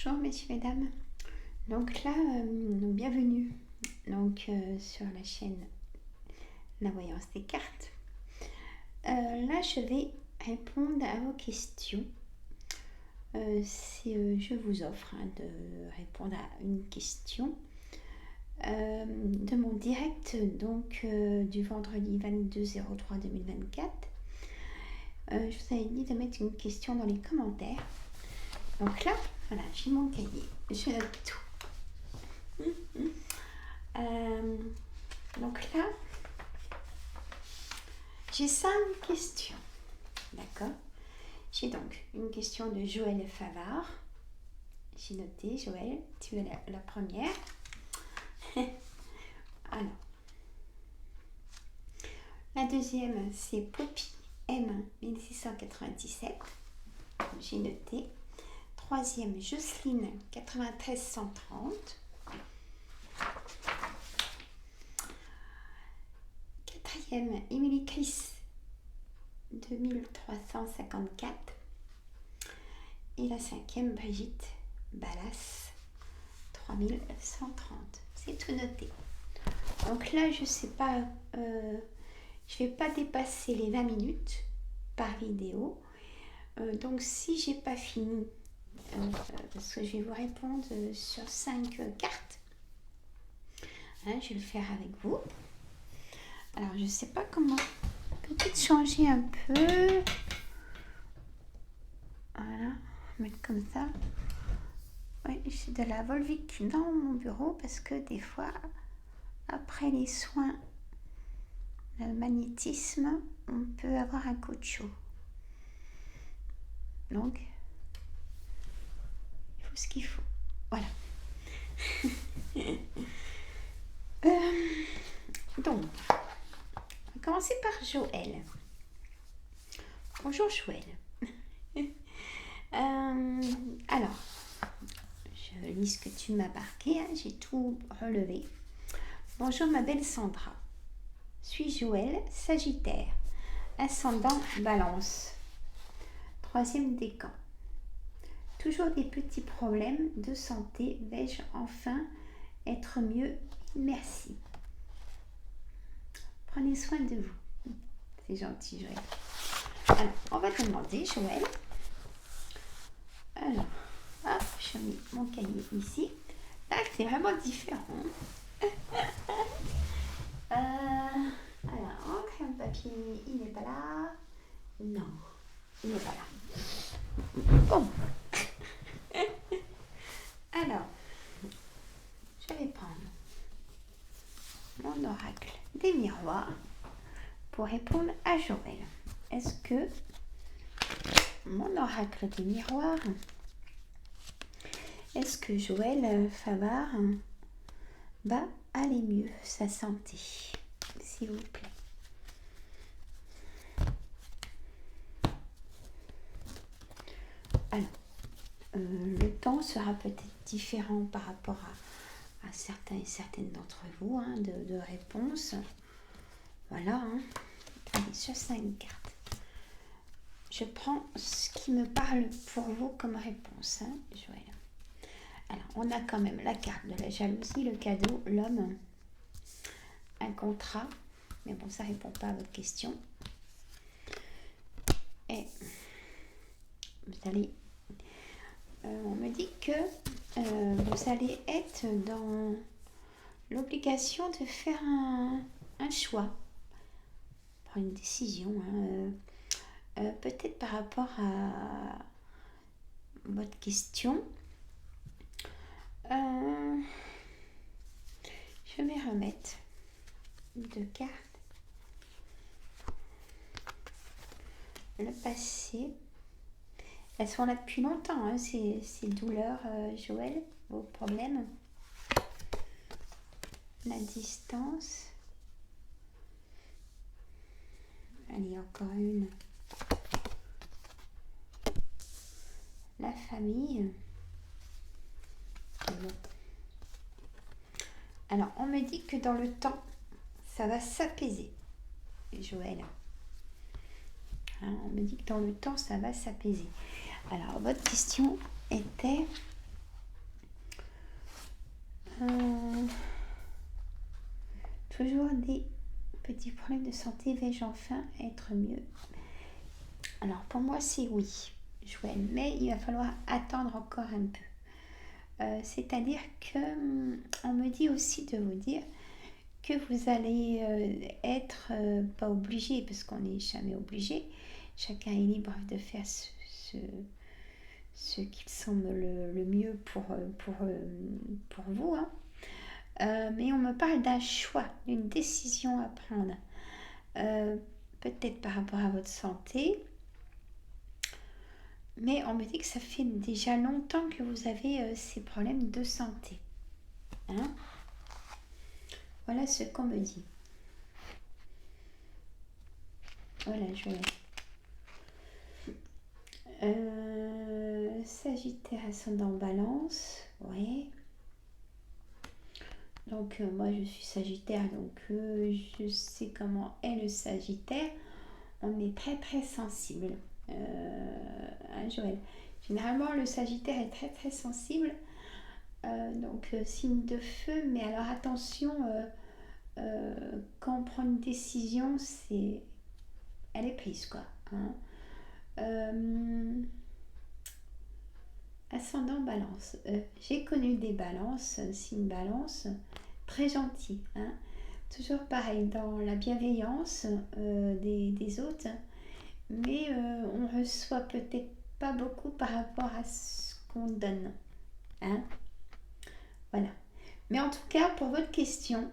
Bonjour messieurs, mesdames. Donc là, bienvenue sur la chaîne La Voyance des Cartes. Là, je vais répondre à vos questions. Je vous offre de répondre à une question de mon direct du vendredi 22/03/2024. Je vous avais dit de mettre une question dans les commentaires. Donc là, voilà, j'ai mon cahier, je note tout. Donc là, j'ai 5 questions, d'accord? J'ai donc une question de Joël Favard. J'ai noté, Joël, tu es la première. Alors, la deuxième, c'est Poppy M 1697. J'ai noté. Troisième, Jocelyne 93-130. Quatrième, Émilie Chris 2354. Et la cinquième, Brigitte Ballas 3130. C'est tout noté. Donc là, je sais pas, je vais pas dépasser les 20 minutes par vidéo. Donc si j'ai pas fini, parce que je vais vous répondre sur 5 cartes, je vais le faire avec vous. Alors je sais pas comment, peut-être changer un peu, voilà, mettre comme ça. Oui, j'ai de la Volvic dans mon bureau parce que des fois, après les soins de magnétisme, on peut avoir un coup de chaud. Donc, il faut ce qu'il faut. Voilà. Donc, on va commencer par Joël. Bonjour Joël. Alors, je lis ce que tu m'as marqué, j'ai tout relevé. Bonjour ma belle Sandra. Suis Joël, Sagittaire, ascendant Balance, 3e décan. Toujours des petits problèmes de santé, vais-je enfin être mieux? Merci. Prenez soin de vous. C'est gentil, Joël. Alors, on va te demander, Joël. Alors, hop, je mets mon cahier ici. Là, c'est vraiment différent. Alors, crayon papier, il n'est pas là. Non, il n'est pas là. Bon. Alors, je vais prendre mon oracle des miroirs pour répondre à Joël. Est-ce que mon oracle des miroirs, est-ce que Joël Favard va aller mieux, sa santé, s'il vous plaît? Alors, le temps sera peut-être différent par rapport à certains et certaines d'entre vous, de réponses. Voilà, allez, sur 5 cartes. Je prends ce qui me parle pour vous comme réponse, Joël. Alors, on a quand même la carte de la jalousie, le cadeau, l'homme, un contrat. Mais bon, ça ne répond pas à votre question. Et vous allez... on me dit que vous allez être dans l'obligation de faire un choix, prendre une décision, peut-être par rapport à votre question. Je vais remettre 2 cartes. Le passé. Elles sont là depuis longtemps, ces douleurs, Joël, vos problèmes. La distance. Allez, encore une. La famille. Bon. Alors, on me dit que dans le temps, ça va s'apaiser, Joël. On me dit que dans le temps, ça va s'apaiser. Alors, votre question était Toujours des petits problèmes de santé, vais-je enfin être mieux? Alors pour moi c'est oui, Joël, mais il va falloir attendre encore un peu. C'est-à-dire que on me dit aussi de vous dire que vous allez être pas obligé, parce qu'on n'est jamais obligé, chacun est libre de faire ce qui semble le mieux pour vous, hein. Mais on me parle d'un choix, d'une décision à prendre. Peut-être par rapport à votre santé, mais on me dit que ça fait déjà longtemps que vous avez ces problèmes de santé. Hein? Voilà ce qu'on me dit. Voilà, je vais. Sagittaire ascendant Balance, ouais. Donc moi je suis Sagittaire, donc je sais comment est le Sagittaire. On est très très sensible, hein, Joël. Généralement le Sagittaire est très très sensible, donc signe de feu, mais alors attention, quand on prend une décision, elle est prise quoi. Hein. Ascendant Balance. J'ai connu des balances, signe Balance, très gentils. Hein. Toujours pareil, dans la bienveillance des autres, mais on reçoit peut-être pas beaucoup par rapport à ce qu'on donne. Hein. Voilà. Mais en tout cas, pour votre question,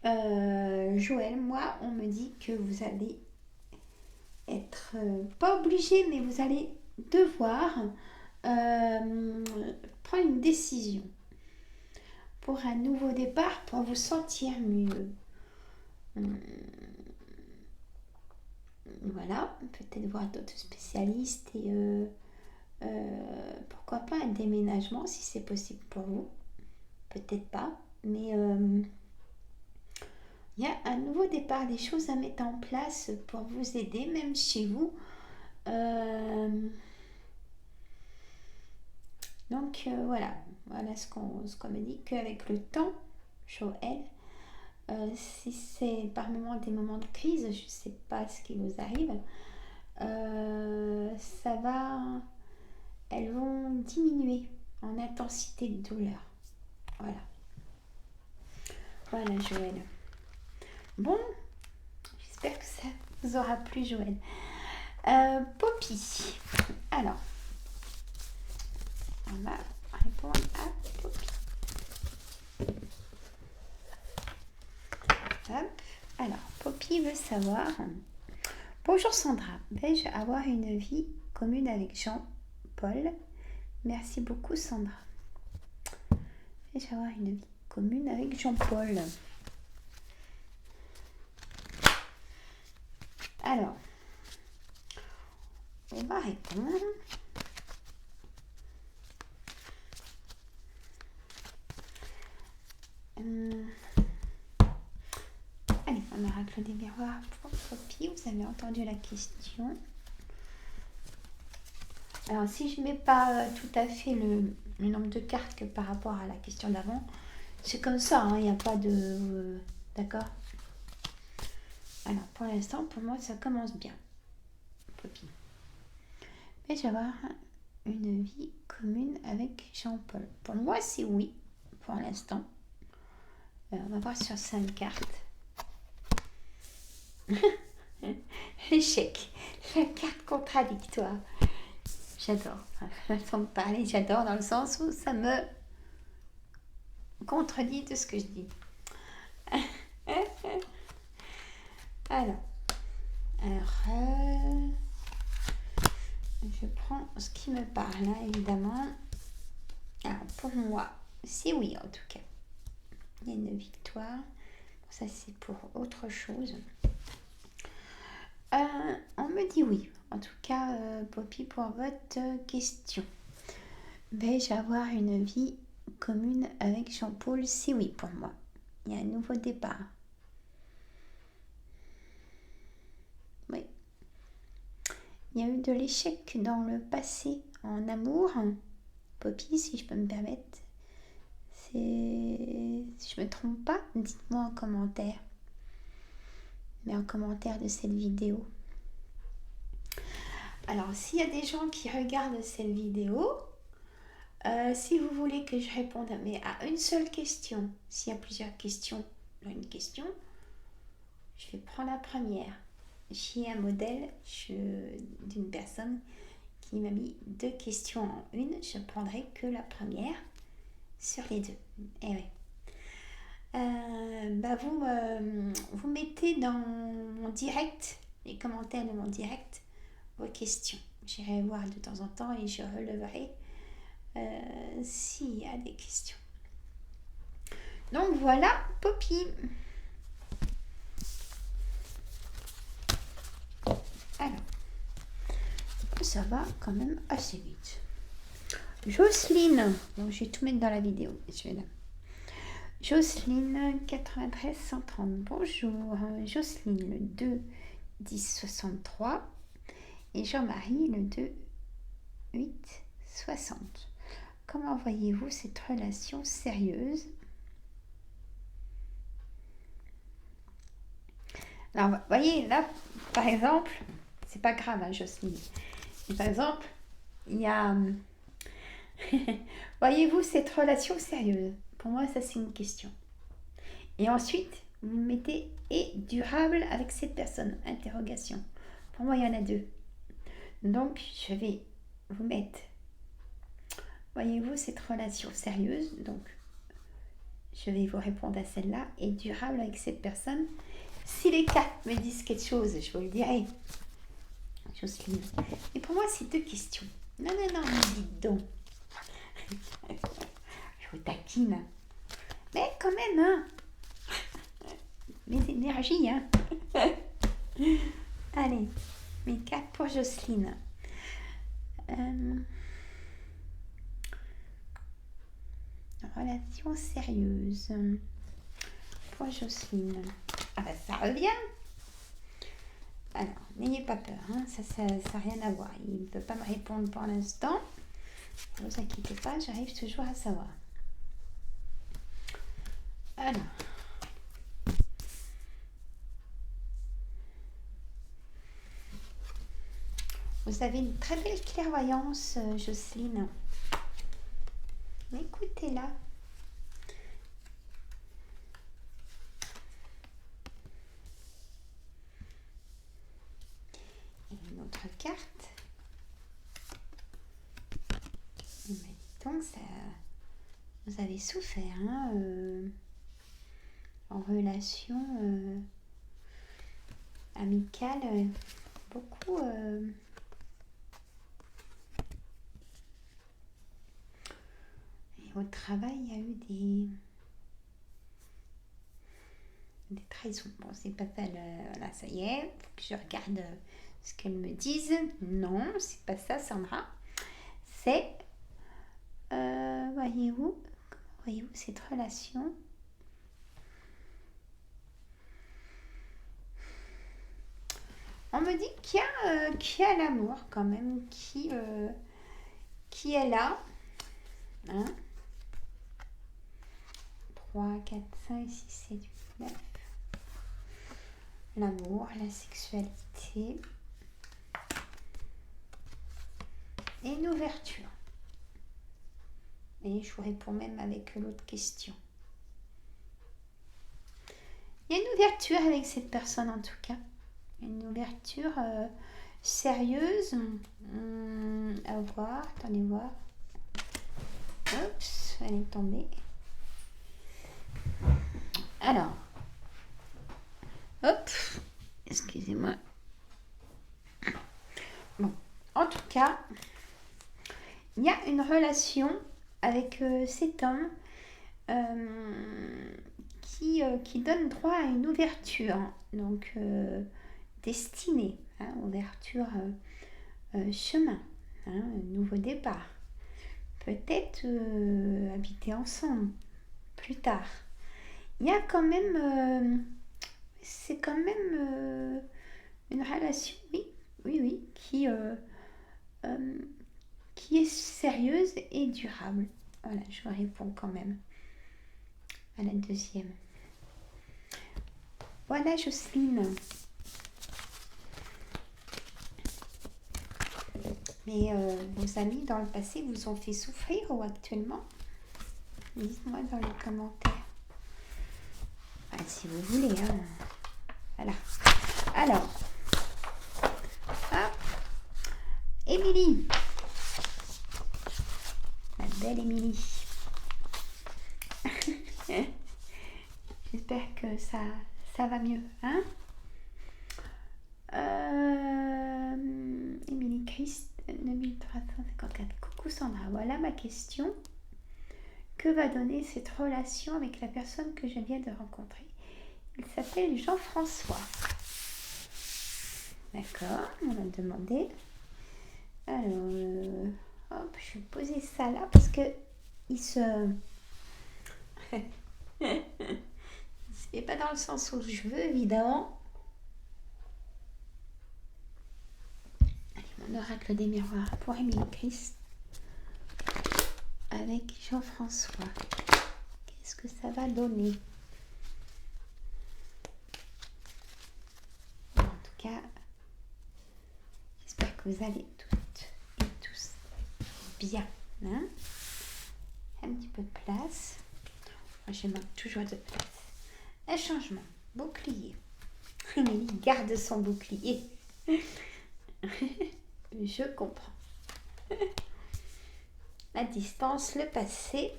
Joël, moi, on me dit que vous allez être pas obligé, mais vous allez devoir prendre une décision pour un nouveau départ, pour vous sentir mieux. Voilà, peut-être voir d'autres spécialistes et pourquoi pas un déménagement si c'est possible pour vous. Peut-être pas, mais il y a un nouveau départ, des choses à mettre en place pour vous aider, même chez vous. Donc voilà ce qu'on me dit, qu'avec le temps, Joël, si c'est par moments des moments de crise, je ne sais pas ce qui vous arrive, ça va, elles vont diminuer en intensité de douleur. Voilà Joël. Bon, j'espère que ça vous aura plu Joël. Poppy. Alors, on va répondre à Poppy. Hop. Alors, Poppy veut savoir: bonjour Sandra, vais-je avoir une vie commune avec Jean-Paul? Merci beaucoup Sandra. Vais-je avoir une vie commune avec Jean-Paul? Alors, on va répondre. Allez, on oracle des miroirs pour Poppy. Vous avez entendu la question. Alors, si je ne mets pas tout à fait le nombre de cartes que par rapport à la question d'avant, c'est comme ça, il n'y a pas de... D'accord? Alors, pour l'instant, pour moi, ça commence bien. Poppy. Vais-je avoir une vie commune avec Jean-Paul? Pour moi, c'est oui, pour l'instant. On va voir sur 5 cartes. L'échec, la carte contradictoire. J'adore. La façon de parler, j'adore dans le sens où ça me contredit de ce que je dis. Alors, je prends ce qui me parle, là, évidemment. Alors, pour moi, c'est oui, en tout cas. Il y a une victoire. Ça, c'est pour autre chose. On me dit oui. En tout cas, Poppy, pour votre question. Vais-je avoir une vie commune avec Jean-Paul? C'est oui pour moi. Il y a un nouveau départ. Oui. Il y a eu de l'échec dans le passé en amour. Poppy, si je peux me permettre. Si je me trompe pas, dites-moi en commentaire. Mais en commentaire de cette vidéo. Alors, s'il y a des gens qui regardent cette vidéo, si vous voulez que je réponde à une seule question, s'il y a plusieurs questions dans une question, je vais prendre la première. J'ai un modèle d'une personne qui m'a mis 2 questions en une. Je prendrai que la première sur les 2. Eh oui. Vous mettez dans mon direct, les commentaires de mon direct, vos questions. J'irai voir de temps en temps et je releverai s'il y a des questions. Donc voilà, Poppy. Alors, ça va quand même assez vite. Jocelyne, donc je vais tout mettre dans la vidéo. Jocelyne 93 130. Bonjour. Jocelyne le 2 10 63 et Jean-Marie le 2 8 60. Comment voyez-vous cette relation sérieuse? Alors, vous voyez, là, par exemple, c'est pas grave, hein, Jocelyne. Mais par exemple, il y a... voyez-vous cette relation sérieuse? Pour moi, ça, c'est une question. Et ensuite, vous mettez « et durable avec cette personne ?» interrogation. Pour moi, il y en a 2. Donc, je vais vous mettre... Voyez-vous cette relation sérieuse? Donc, je vais vous répondre à celle-là. Et durable avec cette personne. Si les cas me disent quelque chose, je vous le dirai. Jocelyne. Et pour moi, c'est 2 questions. Non, mais dites donc. Je vous taquine. Mais quand même, hein. Mes énergies, hein. Allez, mes 4 pour Jocelyne. Relation sérieuse. Pour Jocelyne. Ah bah ça revient. Alors, n'ayez pas peur, hein, ça n'a rien à voir. Il ne peut pas me répondre pour l'instant. Ne vous inquiétez pas, j'arrive toujours à savoir. Alors. Vous avez une très belle clairvoyance, Jocelyne. Écoutez-la. Et une autre carte. Donc, ça, vous avez souffert, hein, en relation amicale, beaucoup. Et au travail, il y a eu des trahisons. Bon, c'est pas ça, là, ça y est, faut que je regarde ce qu'elles me disent. Non, c'est pas ça, Sandra. C'est, voyez-vous cette relation? On me dit qu'il y a l'amour quand même, qui est là. Hein? 3, 4, 5, 6, 7, 8, 9. L'amour, la sexualité. Et une ouverture. Et je vous réponds même avec l'autre question. Il y a une ouverture avec cette personne en tout cas. Une ouverture sérieuse. À voir, attendez voir. Oups, elle est tombée. Alors. Hop, excusez-moi. Bon, en tout cas, il y a une relation avec cet homme qui donne droit à une ouverture, donc destinée, hein, ouverture chemin, hein, nouveau départ. Peut-être habiter ensemble plus tard. Il y a quand même, c'est quand même une relation, oui, qui est sérieuse et durable. Voilà, je réponds quand même. à la deuxième. Voilà Jocelyne. Mais vos amis dans le passé vous ont fait souffrir ou actuellement? Dites-moi dans les commentaires. Ah, si vous voulez. Hein. Voilà. Alors. Hop. Émilie. La belle Émilie. J'espère que ça va mieux. Hein? Émilie Christ, 9354. Coucou Sandra, voilà ma question. Que va donner cette relation avec la personne que je viens de rencontrer? Il s'appelle Jean-François. D'accord, on va demander. Alors, hop, je vais poser ça là parce que il se fait pas dans le sens où je veux, évidemment. Mon oracle des miroirs pour Émilie Christ avec Jean-François. Qu'est-ce que ça va donner? En tout cas, j'espère que vous allez toutes et tous bien. Hein? Un petit peu de place. Moi, je manque toujours de place. Un changement. Bouclier. Émilie garde son bouclier. Je comprends. La distance, le passé.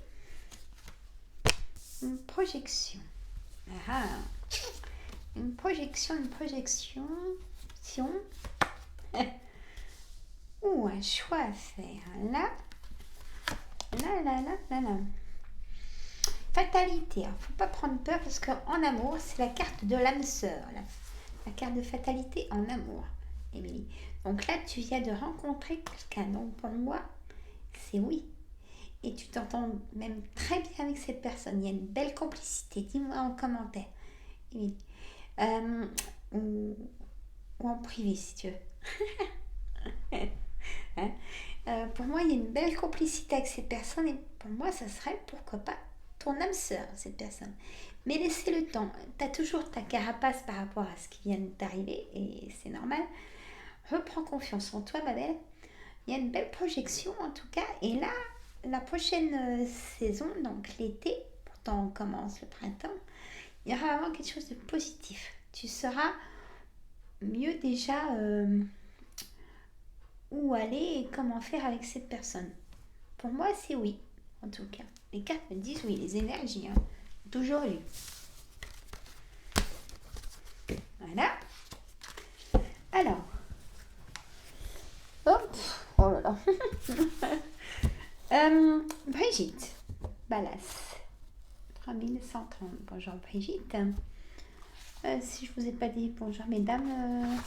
Une projection. Ah, une projection. Ou un choix à faire. Là. Fatalité. Il ne faut pas prendre peur parce qu'en amour, c'est la carte de l'âme sœur. La carte de fatalité en amour, Émilie. Donc là, tu viens de rencontrer quelqu'un. Donc pour moi, c'est oui. Et tu t'entends même très bien avec cette personne. Il y a une belle complicité. Dis-moi en commentaire, Émilie. Ou en privé, si tu veux. Hein? Pour moi, il y a une belle complicité avec cette personne. Et pour moi, ça serait, pourquoi pas, ton âme sœur, cette personne. Mais laissez le temps. Tu as toujours ta carapace par rapport à ce qui vient de t'arriver. Et c'est normal. Reprends confiance en toi, ma belle. Il y a une belle projection, en tout cas. Et là, la prochaine saison, donc l'été, pourtant on commence le printemps, il y aura vraiment quelque chose de positif. Tu sauras mieux déjà où aller et comment faire avec cette personne. Pour moi, c'est oui, en tout cas. Les cartes me disent oui, les énergies, hein. Toujours lu. Voilà. Alors. Hop. Oh là là. Brigitte Ballas. 3130. Bonjour Brigitte. Si je vous ai pas dit bonjour mesdames,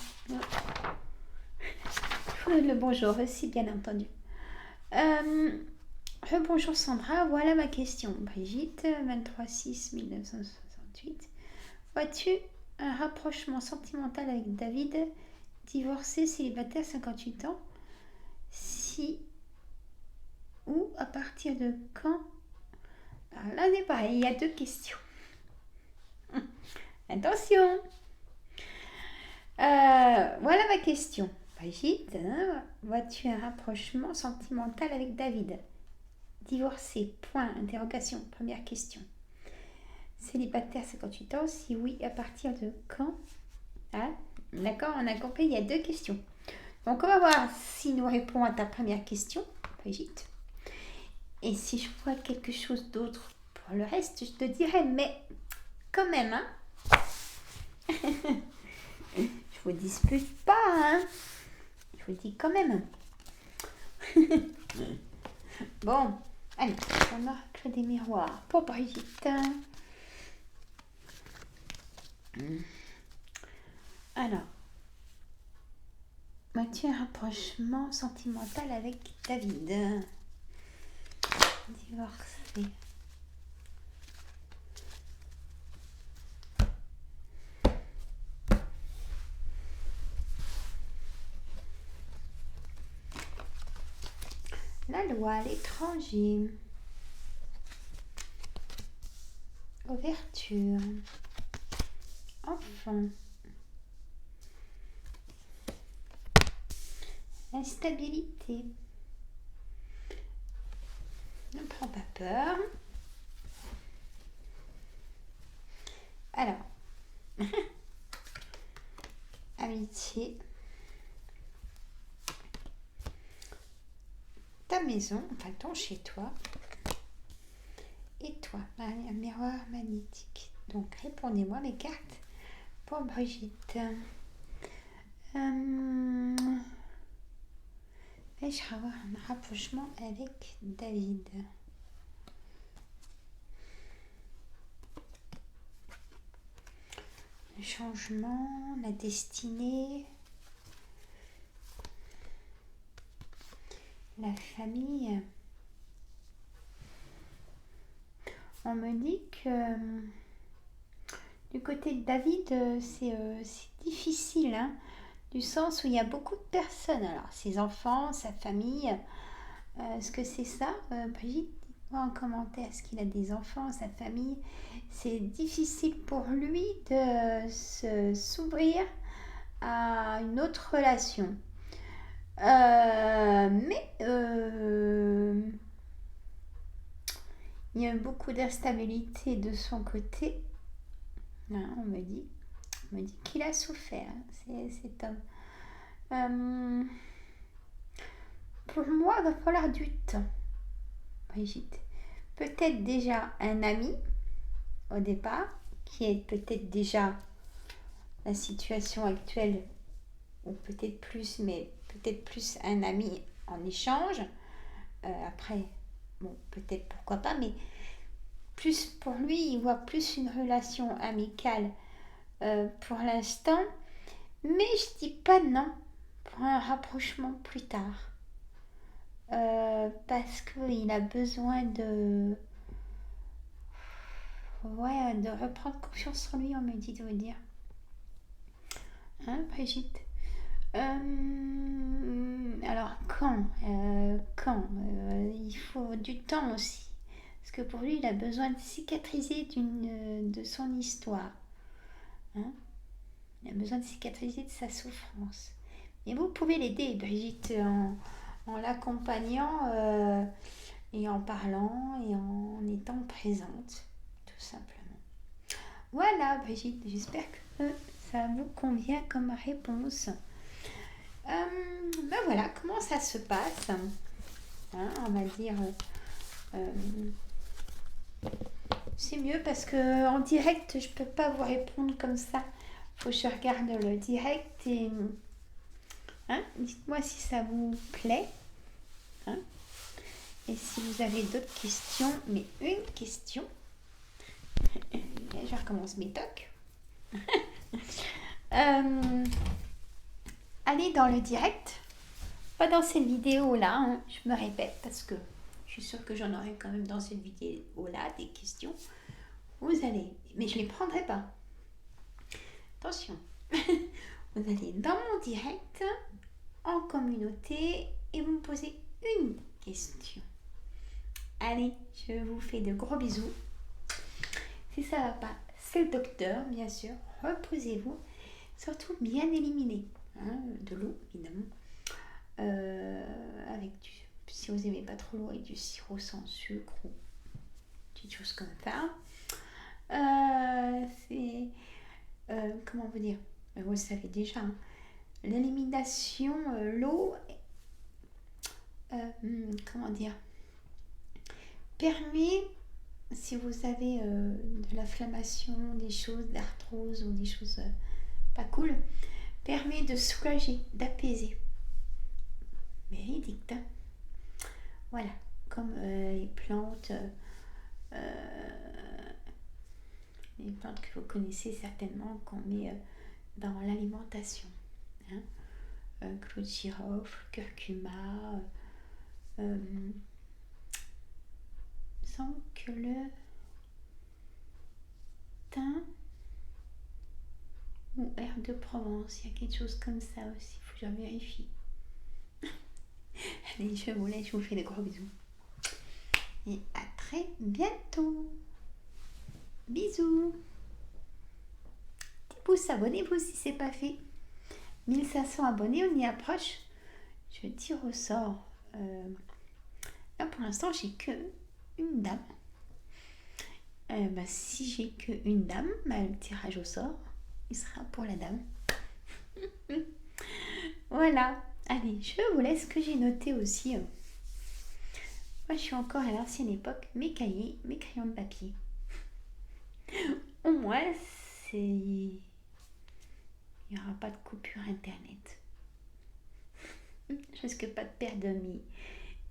le bonjour aussi bien entendu. Bonjour Sandra, voilà ma question. Brigitte, 23/6/1968. Vois-tu un rapprochement sentimental avec David, divorcé, célibataire, 58 ans? Si ou à partir de quand? Alors là c'est pareil, il y a deux questions. Attention. Voilà ma question. Brigitte, vois-tu un rapprochement sentimental avec David? Divorcé, point, interrogation, première question. Célibataire, 58 ans, si oui, à partir de quand? Ah, d'accord, on a compris, il y a deux questions. Donc on va voir s'il nous répond à ta première question, Brigitte. Et si je vois quelque chose d'autre pour le reste, je te dirai, mais quand même, hein. Je vous dispute pas, hein. Je vous dis quand même. Bon, allez, on oracle des miroirs pour Brigitte. Alors, as-tu un rapprochement sentimental avec David? Divorcé. La loi à l'étranger. ouverture, enfant, instabilité, ne prends pas peur. Alors, amitié, ta maison, enfin ton chez toi, et toi, un miroir magnétique. Donc, répondez-moi mes cartes pour Brigitte. Vais-je avoir un rapprochement avec David? Le changement, la destinée, la famille. On me dit que du côté de David, c'est difficile, hein, du sens où il y a beaucoup de personnes. Alors, ses enfants, sa famille. Est-ce que c'est ça, Brigitte? Dites-moi en commentaire, est-ce qu'il a des enfants, sa famille? C'est difficile pour lui de s'ouvrir à une autre relation. Mais il y a beaucoup d'instabilité de son côté. Hein, on me dit qu'il a souffert, cet homme. Pour moi, il va falloir du temps, Brigitte. Peut-être déjà un ami au départ, qui est peut-être déjà la situation actuelle, ou peut-être plus, mais peut-être plus un ami en échange. Après, bon, peut-être pourquoi pas, mais plus pour lui, il voit plus une relation amicale pour l'instant. Mais je dis pas non pour un rapprochement plus tard. Parce qu'il a besoin de reprendre confiance en lui, on me dit de vous dire. Hein, Brigitte? Alors, quand il faut du temps aussi. Parce que pour lui, il a besoin de cicatriser de son histoire. Hein? Il a besoin de cicatriser de sa souffrance. Et vous pouvez l'aider, Brigitte, en l'accompagnant et en parlant et en étant présente, tout simplement. Voilà, Brigitte, j'espère que ça vous convient comme réponse. Ben voilà, comment ça se passe, hein, on va dire. C'est mieux parce que en direct, je peux pas vous répondre comme ça. Faut que je regarde le direct et hein, dites-moi si ça vous plaît. Hein, et si vous avez d'autres questions, mais une question. Je recommence mes tocs. Allez dans le direct. Pas dans cette vidéo-là, hein, je me répète parce que je suis sûre que j'en aurai quand même dans cette vidéo-là des questions. Vous allez, mais je ne les prendrai pas. Attention, vous allez dans mon direct, en communauté, et vous me posez une question. Allez, je vous fais de gros bisous. Si ça ne va pas, c'est le docteur, bien sûr. Reposez-vous. Surtout bien éliminer hein, de l'eau, évidemment. Si vous n'aimez pas trop l'eau, avec du sirop sans sucre ou des choses comme ça. Comment vous dire? Vous le savez déjà. Hein. L'élimination, l'eau, comment dire? Permet, si vous avez de l'inflammation, des choses d'arthrose ou des choses pas cool, permet de soulager, d'apaiser. Véridique, hein? Voilà, comme les plantes que vous connaissez certainement qu'on met dans l'alimentation. Hein? Clou de girofle, curcuma, sans que le thym ou herbe de Provence, il y a quelque chose comme ça aussi, il faut que je vérifie. Allez, je vous laisse, je vous fais des gros bisous. Et à très bientôt. Bisous. Petit pouce, abonnez-vous si c'est pas fait. 1500 abonnés, on y approche. Je tire au sort. Là pour l'instant j'ai que une dame. Si j'ai que une dame, le tirage au sort, il sera pour la dame. Voilà. Allez, je vous laisse que j'ai noté aussi. Moi je suis encore à l'ancienne époque, mes cahiers, mes crayons de papier. Au moins il n'y aura pas de coupure internet. Je risque pas de perdre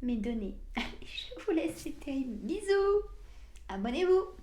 mes données. Allez, je vous laisse, c'est terrible. Bisous. Abonnez-vous.